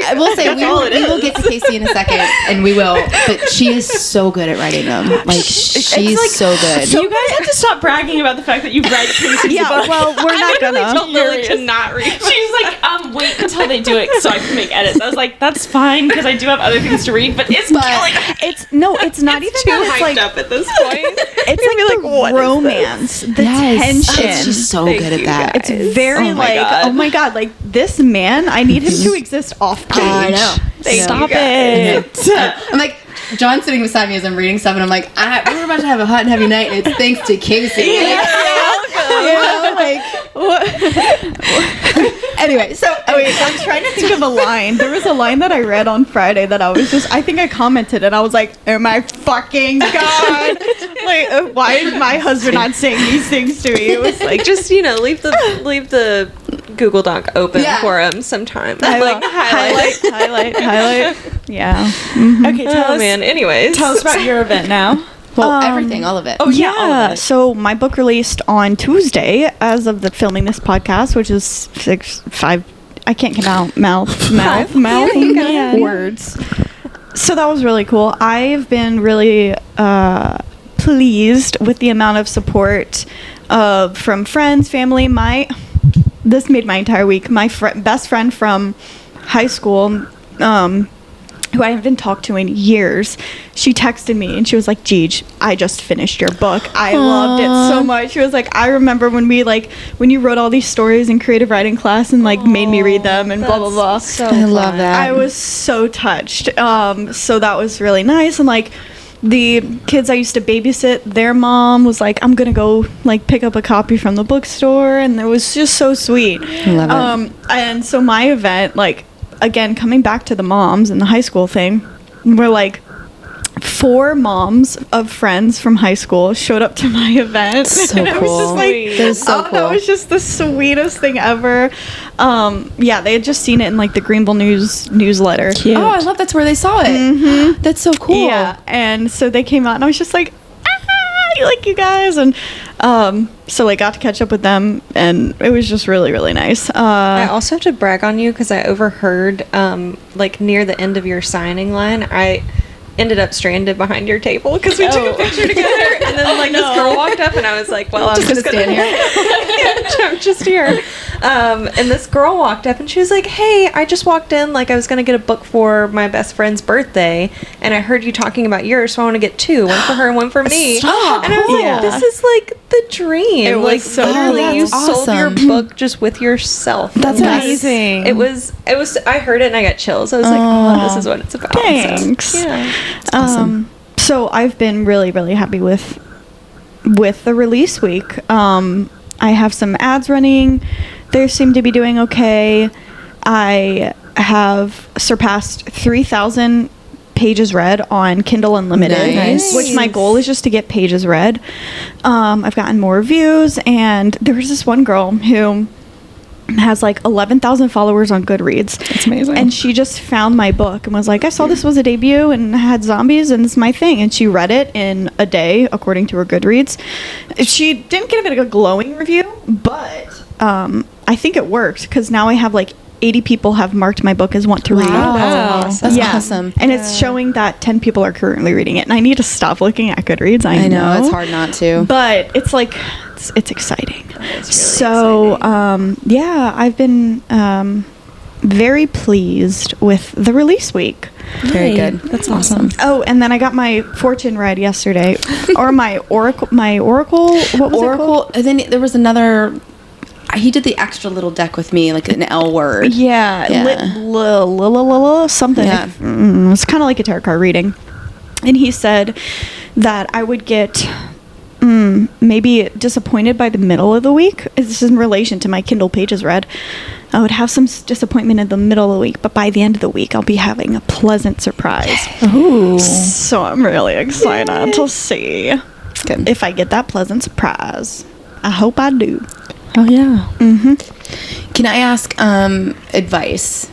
I will say we will get to Casey in a second, and we will. But she is so good at writing them. Like she's like, so good. You guys have to stop bragging about the fact that you read Casey's book. Well, we're not gonna. told Lily to not read. She's like, wait until they do it so I can make edits. I was like, that's fine because I do have other things to read, but it's killing me. It's not even too that. It's hyped like up at this point. it's like the romance, the tension. She's so good at that. It's very God. oh my god, like this man, I need him to exist off page. I know. Stop it. I'm like, John's sitting beside me as I'm reading stuff, and I'm like, we're about to have a hot and heavy night, and it's thanks to Casey. Anyway, so I'm trying to think of a line. There was a line that I read on Friday that I think I commented, and I was like, oh my fucking god, like why is my husband not saying these things to me? It was like, Just leave the Google Doc open for him sometime. Like highlight. Yeah. Okay, tell us. Man. Anyways, Tell us about your event now. well, everything, all of it. Oh, yeah, all of it. So my book released on Tuesday as of the filming this podcast, which is 5. I can't get out mouth words. So that was really cool. I've been really pleased with the amount of support from friends, family. This made my entire week. My best friend from high school, who I haven't talked to in years, she texted me and she was like, Gigi, I just finished your book. I loved it so much. She was like, I remember when you wrote all these stories in creative writing class and like made me read them and blah, blah, blah. So I love that. I was so touched. So that was really nice. And like the kids I used to babysit, their mom was like, I'm gonna go like pick up a copy from the bookstore, and it was just so sweet. I love it. And so my event, like, again, coming back to the moms and the high school thing, we're like 4 moms of friends from high school showed up to my event. So and it was cool. just like, That is so cool. That was just the sweetest thing ever. Yeah, they had just seen it in like the Greenville newsletter. Cute. Oh, I love that's where they saw it. Mm-hmm. That's so cool. Yeah, and so they came out, and I was just like, I like you guys, and so I got to catch up with them, and it was just really, really nice. I also have to brag on you because I overheard, like near the end of your signing line, I ended up stranded behind your table because we took a picture together, and then like this girl walked up, and I was like, well, I'm just gonna stand here. I'm just here. And this girl walked up, and she was like, hey, I just walked in, like I was gonna get a book for my best friend's birthday, and I heard you talking about yours, so I want to get 2, one for her and one for me. Stop. And I was Yeah. like, this is like the dream. It was like so literally, cool. you That's sold your awesome. book just with yourself. That's And amazing. It was. I heard it and I got chills. I was like, oh, this is what it's about. Thanks. So, yeah. awesome. So I've been really, really happy with the release week. I have some ads running. They seem to be doing okay. I have surpassed 3,000 pages read on Kindle Unlimited, Nice. which my goal is just to get pages read. I've gotten more reviews, and there was this one girl who has like 11,000 followers on Goodreads. That's amazing. And she just found my book and was like, I saw this was a debut and had zombies and it's my thing. And she read it in a day, according to her Goodreads. She didn't give it a glowing review, but I think it worked because now I have like 80 people have marked my book as want to read. Wow. That's awesome. And it's showing that 10 people are currently reading it. And I need to stop looking at Goodreads. I know. It's hard not to. But it's like, it's exciting. It's really exciting. Yeah, I've been very pleased with the release week. Very good. That's awesome. Oh, and then I got my fortune read yesterday, or my oracle. What was it called? Oracle. And then there was another. He did the extra little deck with me, like an L word. Yeah, something. Yeah. It's kind of like a tarot card reading. And he said that I would get maybe disappointed by the middle of the week. This is in relation to my Kindle Pages read. I would have some disappointment in the middle of the week, but by the end of the week, I'll be having a pleasant surprise. Ooh. So I'm really excited to see if I get that pleasant surprise. I hope I do. Oh, yeah. Can I ask advice?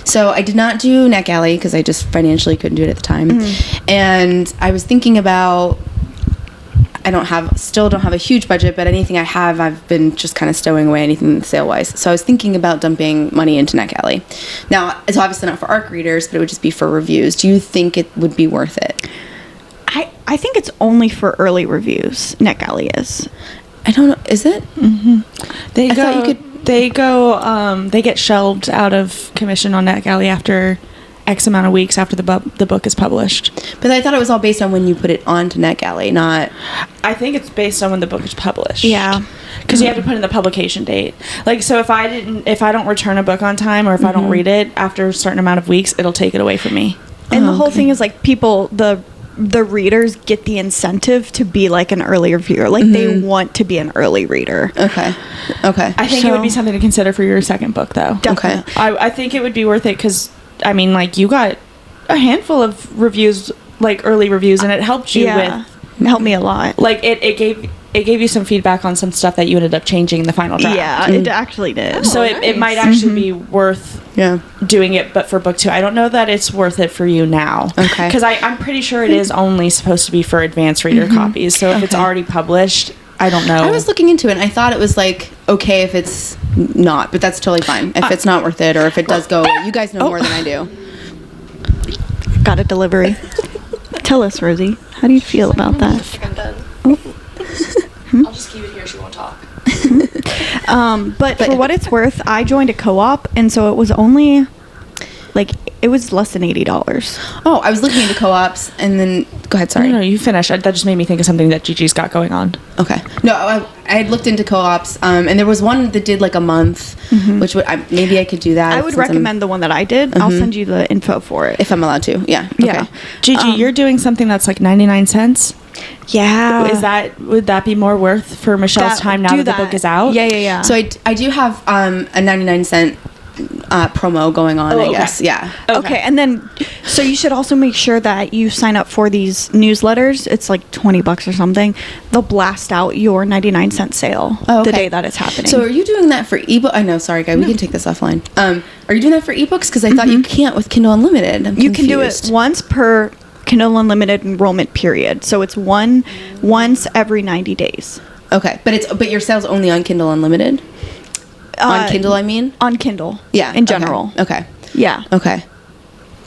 So I did not do NetGalley because I just financially couldn't do it at the time. And I was thinking about, still don't have a huge budget, but anything I have, I've been just kind of stowing away anything sale-wise. So I was thinking about dumping money into NetGalley. Now, it's obviously not for ARC readers, but it would just be for reviews. Do you think it would be worth it? I think it's only for early reviews. NetGalley is. I don't know. Is it? They get shelved out of commission on NetGalley after X amount of weeks after the book is published. But I thought it was all based on when you put it onto NetGalley, not... I think it's based on when the book is published. Yeah. Because you have to put in the publication date. Like, so if I don't return a book on time, or if I don't read it after a certain amount of weeks, it'll take it away from me. And the whole thing is, like, people, the readers get the incentive to be like an early reviewer. Like, they want to be an early reader. Okay. I think it would be something to consider for your second book, though. Definitely. Okay. I think it would be worth it because, I mean, like, you got a handful of reviews, like early reviews, and it helped you with... It helped me a lot. Like, it gave you some feedback on some stuff that you ended up changing in the final draft. Yeah, it actually did. So it might actually be worth doing it, but for book 2. I don't know that it's worth it for you now. Okay. Because I'm pretty sure it is only supposed to be for advanced reader copies. So if it's already published, I don't know. I was looking into it, and I thought it was, like, okay if it's not, but that's totally fine. If it's not worth it, or if it does go away. You guys know more than I do. Got a delivery. Tell us, Rosie. How do you feel about that? I'm done. I'll just keep it here. She won't talk. But for what it's worth, I joined a co-op, and so it was only, like, it was less than $80. Oh, I was looking into co-ops, and then... Go ahead, sorry. No, you finish. That just made me think of something that Gigi's got going on. Okay. No, I had looked into co-ops, and there was one that did, like, a month, which maybe I could do that. I would recommend the one that I did. I'll send you the info for it. If I'm allowed to, yeah. Yeah. Okay. Gigi, you're doing something that's like 99 cents. Yeah. Would that be more worth for Michelle's time now that the book is out? Yeah. So I do have a 99-cent promo going on, I guess. Yeah. Okay, and then so you should also make sure that you sign up for these newsletters. It's like $20 or something. They'll blast out your 99-cent sale the day that it's happening. So are you doing that for ebook? I know, sorry, guy. We can take this offline. Are you doing that for ebooks? Because I thought you can't with Kindle Unlimited. You can do it once per Kindle Unlimited enrollment period. So it's once every 90 days. Okay, but your sale's only on Kindle Unlimited. On Kindle, I mean? On Kindle. Yeah. In general. Okay. Yeah. Okay.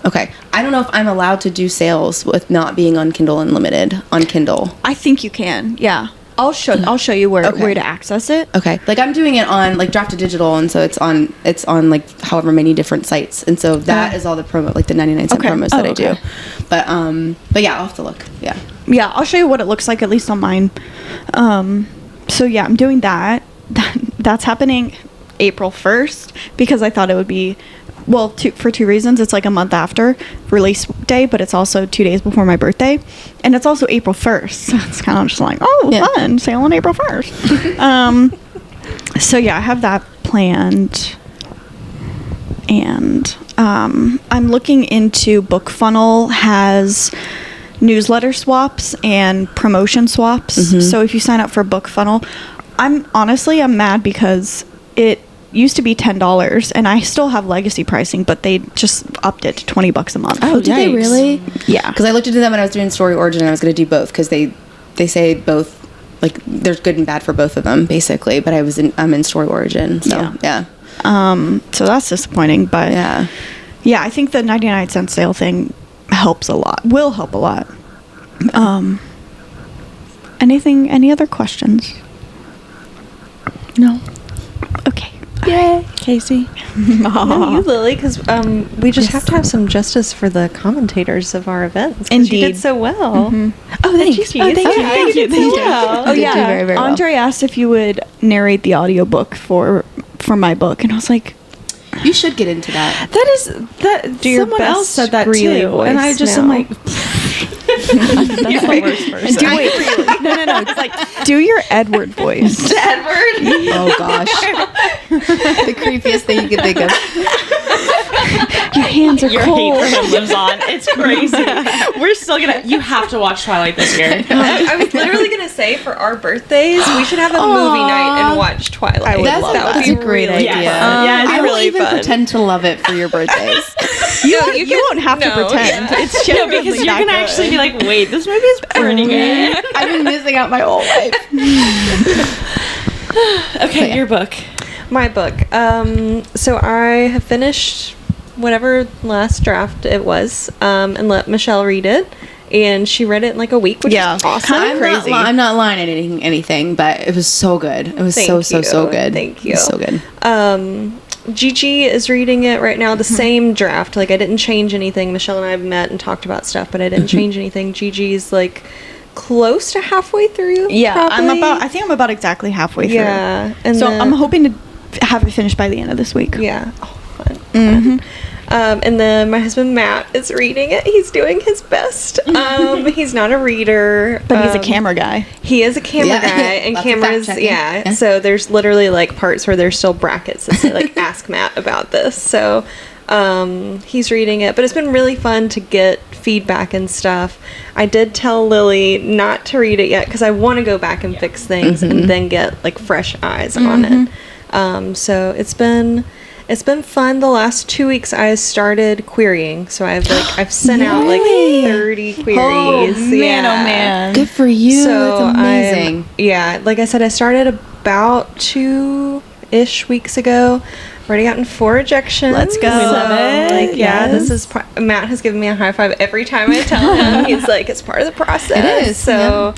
I don't know if I'm allowed to do sales with not being on Kindle Unlimited on Kindle. I think you can. Yeah. I'll show you where to access it. Okay. Like, I'm doing it on, like, Draft to Digital, and so it's on like however many different sites, and so that is all the promo, like the 99-cent promos that I do. But yeah, I'll have to look. Yeah. Yeah, I'll show you what it looks like, at least on mine. So yeah, I'm doing that. That's happening April 1st because I thought it would be, well, for two reasons. It's like a month after release day, but it's also 2 days before my birthday, and it's also April 1st. So it's kind of just like, fun, sale on April 1st. So yeah, I have that planned, and I'm looking into BookFunnel has newsletter swaps and promotion swaps. So if you sign up for BookFunnel, I'm mad because it used to be $10 and I still have legacy pricing, but they just upped it to $20 a month. Oh, did they really? Yeah. Because I looked into them when I was doing Story Origin, and I was going to do both because they say both, like, there's good and bad for both of them basically. But I'm in Story Origin, so yeah. So that's disappointing, but yeah, I think the 99-cent sale thing helps a lot. Will help a lot. Any other questions? No. Okay. Yay, Casey. No, you, Lily, because we just have to have some justice for the commentators of our events. Indeed. You did so well. Oh, thanks. Gigi, Thank you. you did so well. Oh, yeah. do very, very well. Andre asked if you would narrate the audiobook for my book, and I was like, You should get into that. Do your someone best else said that Greeley too, voice and I just now. am like, That's the worst person. No. It's like, do your Edward voice. Edward? Oh, gosh. The creepiest thing you could think of. Your hands are Your cold. hate for him lives on. It's crazy. We're still gonna. You have to watch Twilight this year. I was literally gonna say for our birthdays we should have a movie night and watch Twilight. I would That's love that. a great really idea. fun. Yeah, it'd be I will really even fun. pretend to love it for your birthdays. You won't have to pretend. It's No, genuinely because you're that gonna good. actually be like, wait, this movie is pretty good. I've been missing out my whole life. Okay, your book. My book. So I have finished whatever last draft it was, and let Michelle read it. And she read it in like a week, which is awesome. I'm not lying at anything, but it was so good. It was so good. Thank you. It was so good. Gigi is reading it right now, the same draft. Like, I didn't change anything. Michelle and I have met and talked about stuff, but I didn't change anything. Gigi's like close to halfway through. Yeah, probably. I think I'm about exactly halfway through. Yeah, and so then- I'm hoping to have it finished by the end of this week. Yeah. Oh, fun. And then my husband Matt is reading it. He's doing his best. He's not a reader, But he's a camera guy. He is a camera guy, and Lots of cameras. fact-checking. Yeah. So there's literally like parts where there's still brackets that say like "Ask Matt about this." So he's reading it, but it's been really fun to get feedback and stuff. I did tell Lilly not to read it yet because I want to go back and fix things and then get like fresh eyes on it. So it's been fun. The last 2 weeks I started querying, so I've sent out like 30 queries. Oh man. Good for you. So That's amazing. Like I said, I started about 2-ish weeks ago. Already gotten 4 rejections. Let's go. We love it. Like, yeah, Yes. this is Matt has given me a high five every time I tell him. He's like, it's part of the process. It is, So,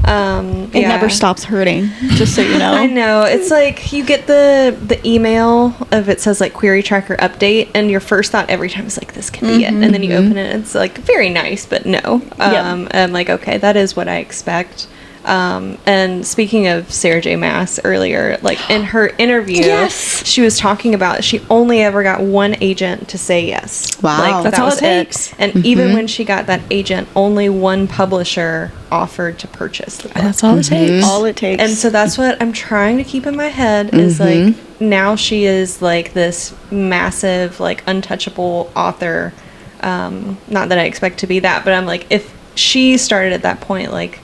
It never stops hurting, just so you know. I know. It's like you get the email of it says like query tracker update, and your first thought every time is like, this can be it. And then you open it, and it's like very nice, but no. I'm like, okay, that is what I expect. And speaking of Sarah J. Maas earlier, like in her interview, Yes. she was talking about she only ever got one agent to say yes. Wow. Like, That's that all was it takes. And even when she got that agent, only one publisher offered to purchase the book. That's all it takes. All it takes. And so that's what I'm trying to keep in my head is like now she is like this massive like untouchable author. Not that I expect to be that, but I'm like if she started at that point, like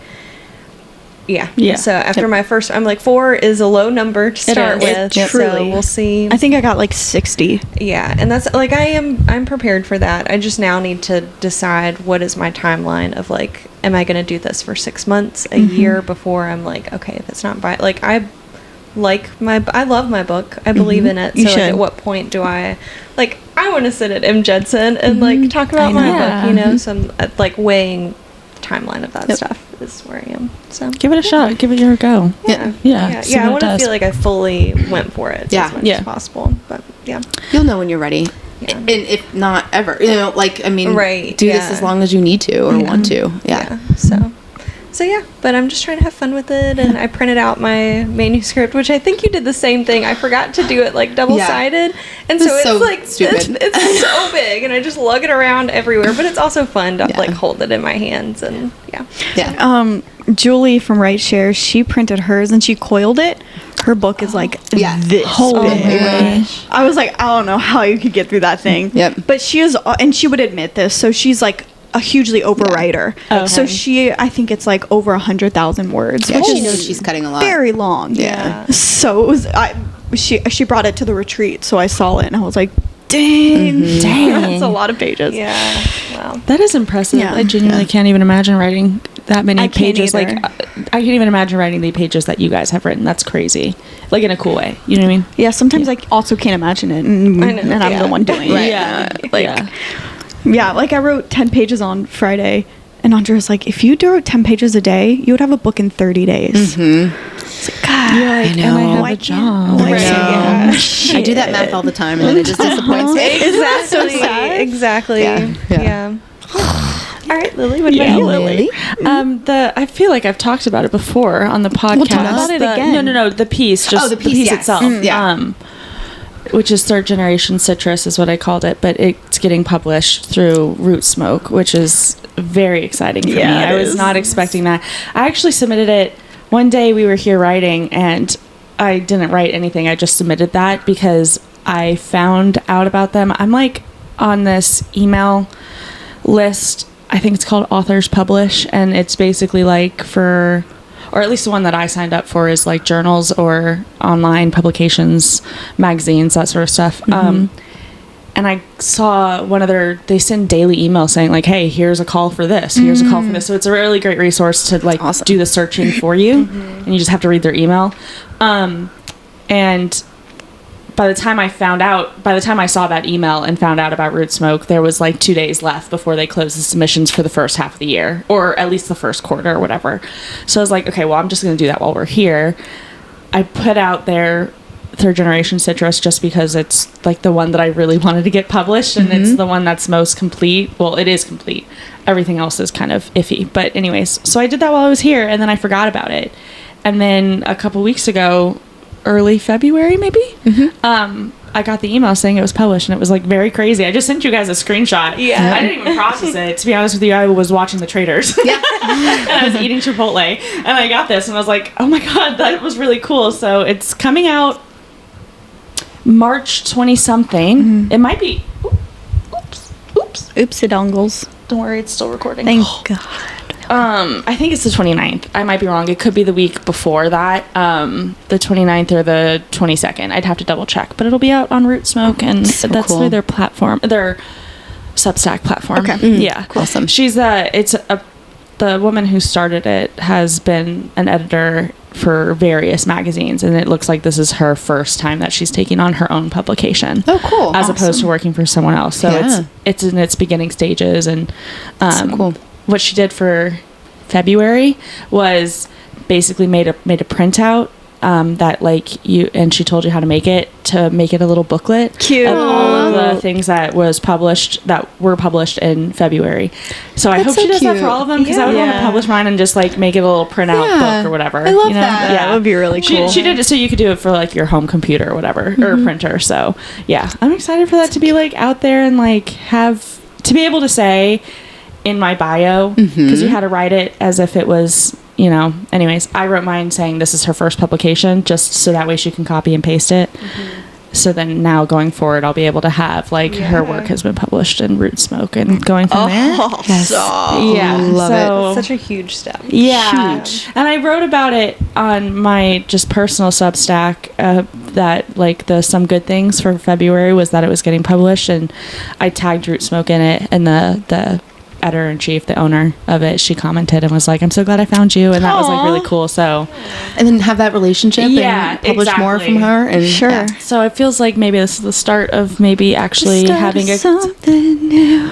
yeah. So after my first, I'm like 4 is a low number to start with. So Truly. we'll see. I think I got like 60. Yeah, and that's like I'm prepared for that. I just now need to decide what is my timeline of like, am I going to do this for 6 months, a year before I'm like, okay, if it's not by like I love my book. I believe in it. So like, at what point do I like I want to sit at M. Judson and like talk about my book, you know? So I'm like weighing the timeline of that stuff is where I am. So Give it a shot. Give it your go. yeah. See I what want it to does. feel like I fully went for it as much as possible. But yeah. You'll know when you're ready. Yeah. And if not ever, you know, like, I mean, Right, do this as long as you need to or want to. Yeah. So yeah, but I'm just trying to have fun with it, and I printed out my manuscript, which I think you did the same thing. I forgot to do it like double-sided, and so it's like stupid. it's so big, and I just lug it around everywhere. But it's also fun to like hold it in my hands, and Julie from Right Share, she printed hers and she coiled it. Her book is like this big. I was like, I don't know how you could get through that thing. But she is, and she would admit this. So she's like a hugely overwriter. So I think it's like over 100,000 words. Yeah, which she is knows she's cutting a lot. very long. Yeah. So it was. She brought it to the retreat, so I saw it and I was like, dang, that's a lot of pages. Yeah, wow. That is impressive. Yeah. I genuinely can't even imagine writing that many I can't pages. Like, either. I can't even imagine writing the pages that you guys have written. That's crazy. Like, in a cool way. You know what I mean? Yeah, sometimes I also can't imagine it, and I'm the one doing it. Yeah, like I wrote 10 pages on Friday, and Andrea was like, if you wrote 10 pages a day, you would have a book in 30 days. It's like, God, I know. And I have a job. I do that math all the time, and then it just disappoints me. Exactly. Yeah. All right, Lily. What about you, Lily? I feel like I've talked about it before on the podcast. We'll talk about it again. No. The piece, just the piece, yes. itself. Which is third generation citrus is what I called it, but it's getting published through Root Smoke, which is very exciting for me. Yeah, I was not expecting that. I actually submitted it one day. We were here writing, and I didn't write anything. I just submitted that because I found out about them. I'm like on this email list. I think it's called Authors Publish, and it's basically like for, or at least the one that I signed up for is like journals or online publications, magazines, that sort of stuff. And I saw they send daily emails saying like, hey, here's a call for this, here's a call for this. So it's a really great resource to like do the searching for you, and you just have to read their email. And by the time I saw that email and found out about Root Smoke, there was like 2 days left before they closed the submissions for the first half of the year, or at least the first quarter or whatever. So I was like, okay, well, I'm just going to do that while we're here. I put out their Third Generation Citrus just because it's like the one that I really wanted to get published, and it's the one that's most complete. Well, it is complete. Everything else is kind of iffy. But anyways, so I did that while I was here, and then I forgot about it. And then a couple weeks ago, early February maybe, I got the email saying it was published, and it was like very crazy. I just sent you guys a screenshot. Yeah. I didn't even process it. To be honest with you, I was watching The Traitors. Yeah. And I was eating Chipotle, and I got this, and I was like, oh my God, that was really cool. So it's coming out March 20-something. It might be... Oopsie dongles. Don't worry, it's still recording. Thank God. I think it's the 29th. I might be wrong. It could be the week before that. The 29th or the 22nd. I'd have to double check. But it'll be out on Root Smoke, and that's through their platform. Their Substack platform. Okay. Yeah. Cool. Awesome. She's the woman who started it has been an editor for various magazines, and it looks like this is her first time that she's taking on her own publication. Oh, cool. As opposed to working for someone else. So it's in its beginning stages, and cool. What she did for February was basically made a printout that like you, and she told you how to make it a little booklet. Cute. Of all of the things that were published in February. So I hope she does that for all of them, because I would want to publish mine and just like make it a little printout book or whatever. I love that. Yeah, that would be really cool. She did it so you could do it for like your home computer or whatever, or a printer. So yeah, I'm excited for that to be like out there and like to be able to say in my bio, because you had to write it as if it was, anyways, I wrote mine saying this is her first publication, just so that way she can copy and paste it. So then now going forward, I'll be able to have like her work has been published in Root Smoke, and going from there. Yes. Love it. It's such a huge step. Yeah. Huge. And I wrote about it on my just personal Substack, that like the Some Good Things for February was that it was getting published, and I tagged Root Smoke in it, and the editor-in-chief, the owner of it, she commented and was like, I'm so glad I found you, and that was like really cool. So and then have that relationship and publish more from her, and so it feels like maybe this is the start of maybe actually having something new,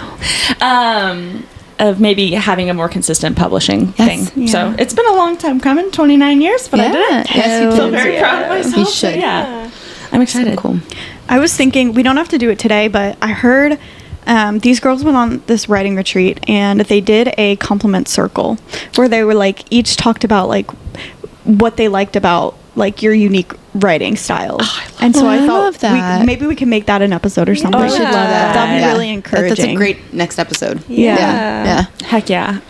of maybe having a more consistent publishing thing. So it's been a long time coming, 29 years, but I did it. Yes, I feel very proud of myself. You should. I'm excited. So cool. I was thinking, we don't have to do it today, but I heard these girls went on this writing retreat, and they did a compliment circle where they were like, each talked about like what they liked about like your unique writing style. I thought maybe we can make that an episode or something. I should love that. That'd be really encouraging. That's a great next episode. Yeah. Heck yeah.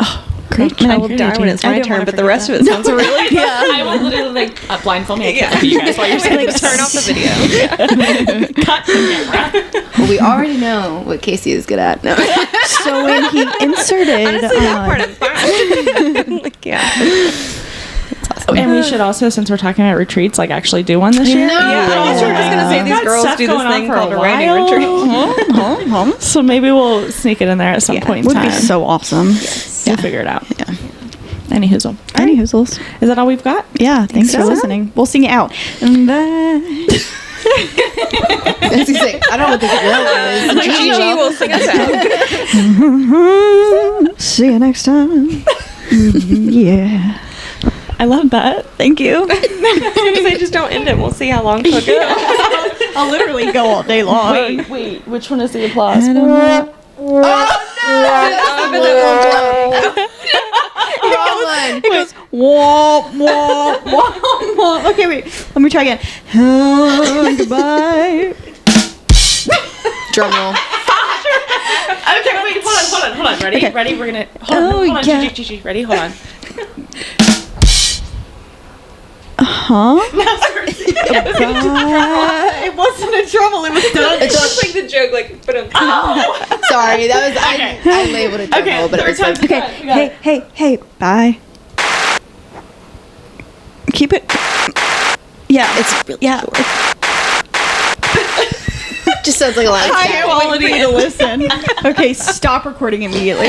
Great. I will die when it's my turn, but the rest of it sounds really fun. I will literally like blindfold me. I can't look at you guys while you're saying like, turn off the video. Cut the camera. Well, we already know what Casey is good at. No. So when he inserted, honestly, that part I'm fine. Like, Awesome. And we should also, since we're talking about retreats, like actually do one this year. No. I was just gonna say these girls do this thing called a writing retreat. So maybe we'll sneak it in there at some point in time. Would be so awesome. Yes. We'll figure it out. Yeah. Any hoozle. Any hoozles. Is that all we've got? Yeah. Thanks for listening. We'll sing it out. And then As you say, I don't know what this girl is. Gigi will sing us out. See you next time. Yeah. I love that. Thank you. They just don't end it. We'll see how long it'll go. I'll literally go all day long. Wait. Which one is the applause? It goes womp womp womp womp. Okay, wait. Let me try again. Goodbye. Drum roll. Okay, wait. Hold hold on. Ready? Okay. Ready? We're gonna hold on. Gigi. Ready? Hold on. Huh? It wasn't a trouble. It was done. It's just like the joke, like, but Sorry, that was Okay. I labeled it double, but it was like, Hey, bye. Keep it. Yeah, it's really short. Just sounds like a lot of High static. quality to listen. Okay, stop recording immediately.